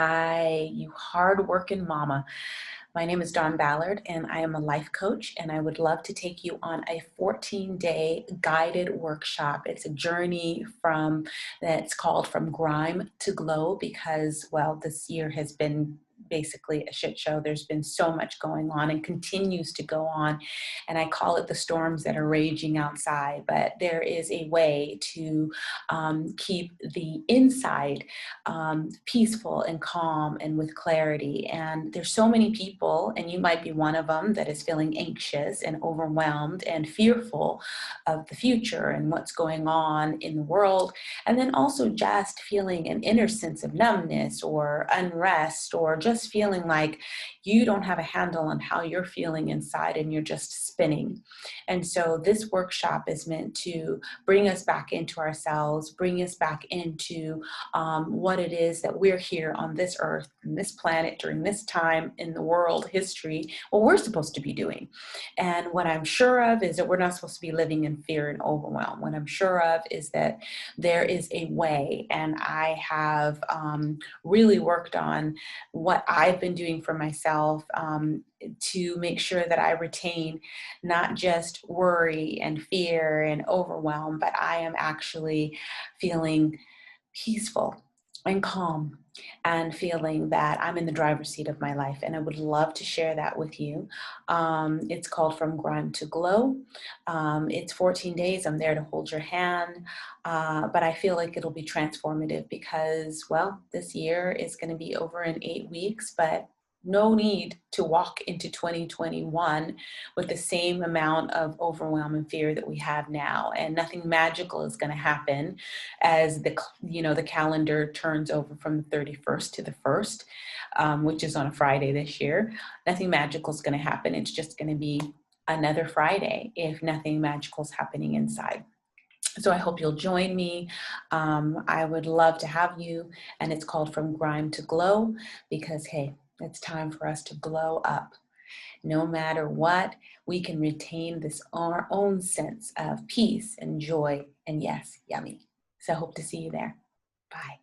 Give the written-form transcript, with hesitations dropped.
Hi, you hard-working mama. My name is Dawn Ballard, and I am a life coach, and I would love to take you on a 14-day guided workshop. It's a journey that's called From Grime to Glow because, well, this year has been basically a shit show. There's been so much going on and continues to go on, and I call it the storms that are raging outside. But there is a way to keep the inside peaceful and calm and with clarity. And there's so many people, and you might be one of them, that is feeling anxious and overwhelmed and fearful of the future and what's going on in the world. And then also just feeling an inner sense of numbness or unrest, or just feeling like you don't have a handle on how you're feeling inside and you're just spinning. And so this workshop is meant to bring us back into ourselves, bring us back into what it is that we're here on this earth, on this planet, during this time in the world history, what we're supposed to be doing. And what I'm sure of is that we're not supposed to be living in fear and overwhelm. What I'm sure of is that there is a way, and I have really worked on what I've been doing for myself to make sure that I retain not just worry and fear and overwhelm, but I am actually feeling peaceful and calm and feeling that I'm in the driver's seat of my life. And I would love to share that with you. It's called From Grime to Glow. It's 14 days. I'm there to hold your hand. But I feel like it'll be transformative because, well, this year is going to be over in 8 weeks, but no need to walk into 2021 with the same amount of overwhelm and fear that we have now. And nothing magical is going to happen as the calendar turns over from the 31st to the 1st, which is on a Friday this year. Nothing magical is going to happen. It's just going to be another Friday if nothing magical is happening inside. So I hope you'll join me. I would love to have you. And it's called From Grime to Glow because, hey, it's time for us to glow up. No matter what, we can retain our own sense of peace and joy and, yes, yummy. So I hope to see you there. Bye.